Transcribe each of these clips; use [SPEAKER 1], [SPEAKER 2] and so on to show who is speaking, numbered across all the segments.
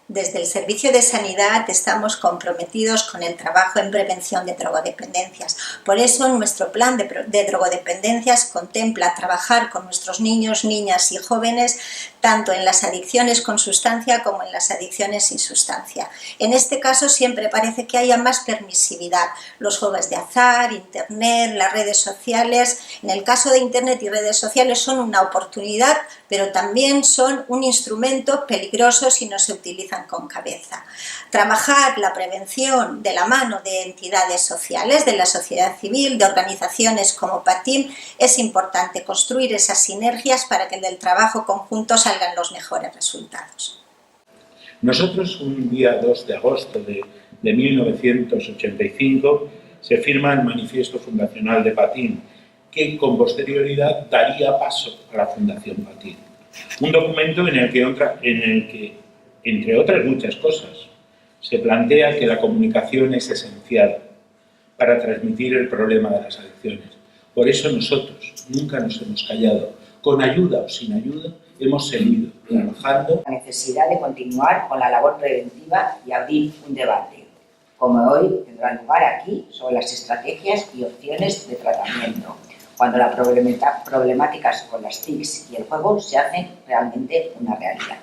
[SPEAKER 1] Desde el Servicio de Sanidad estamos comprometidos con el trabajo en prevención de drogodependencias. Por eso nuestro plan de drogodependencias contempla trabajar con nuestros niños, niñas y jóvenes tanto en las adicciones con sustancia como en las adicciones sin sustancia. En este caso siempre parece que haya más permisividad. Los juegos de azar, Internet, las redes sociales. En el caso de Internet y redes sociales son una oportunidad, pero también son un instrumento peligroso si no se utilizan con cabeza. Trabajar la prevención de la mano de entidades sociales, de la sociedad civil, de organizaciones como PATIM, es importante construir esas sinergias para que del trabajo conjunto salgan los mejores resultados.
[SPEAKER 2] Nosotros, un día 2 de agosto de 1985, se firma el Manifiesto Fundacional de PATIM, que con posterioridad daría paso a la Fundación PATIM. Un documento en el que, entre otras muchas cosas, se plantea que la comunicación es esencial para transmitir el problema de las adicciones. Por eso nosotros nunca nos hemos callado. Con ayuda o sin ayuda, hemos seguido trabajando.
[SPEAKER 3] La necesidad de continuar con la labor preventiva y abrir un debate, como hoy tendrá lugar aquí, sobre las estrategias y opciones de tratamiento, cuando las problemáticas con las TICs y el juego se hacen realmente una realidad.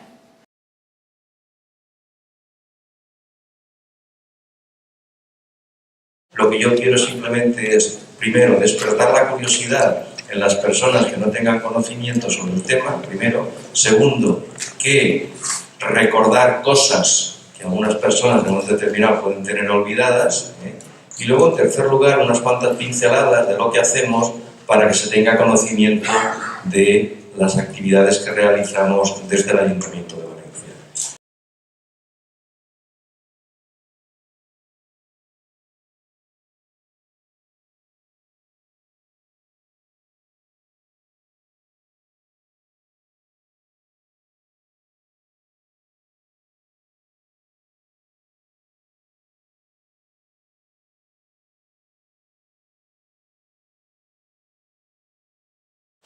[SPEAKER 4] Lo que yo quiero simplemente es, primero, despertar la curiosidad en las personas que no tengan conocimiento sobre el tema, primero. Segundo, que recordar cosas que algunas personas de hemos determinado pueden tener olvidadas. Y luego, en tercer lugar, unas cuantas pinceladas de lo que hacemos para que se tenga conocimiento de las actividades que realizamos desde el Ayuntamiento de Valencia.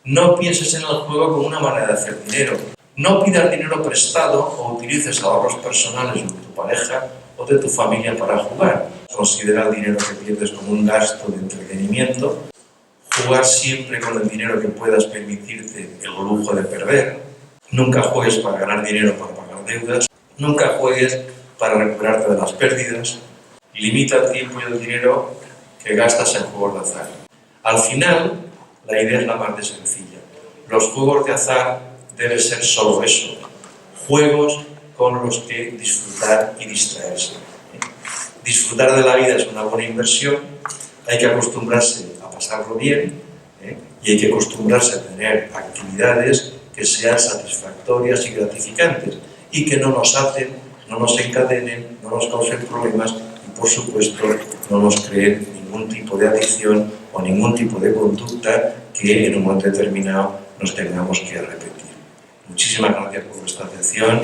[SPEAKER 4] No pienses en el juego como una manera de hacer dinero. No pidas dinero prestado o utilices ahorros personales de tu pareja o de tu familia para jugar. Considera el dinero que pierdes como un gasto de entretenimiento. Jugar siempre con el dinero que puedas permitirte el lujo de perder. Nunca juegues para ganar dinero para pagar deudas. Nunca juegues para recuperarte de las pérdidas. Limita el tiempo y el dinero que gastas en juegos de azar. Al final, la idea es la más de sencilla. Los juegos de azar deben ser solo eso, juegos con los que disfrutar y distraerse. Disfrutar de la vida es una buena inversión, hay que acostumbrarse a pasarlo bien y hay que acostumbrarse a tener actividades que sean satisfactorias y gratificantes y que no nos aten, no nos encadenen, no nos causen problemas y, por supuesto, no nos creen ningún tipo de adicción o ningún tipo de conducta que en un momento determinado nos tengamos que arrepentir. Muchísimas gracias por vuestra atención.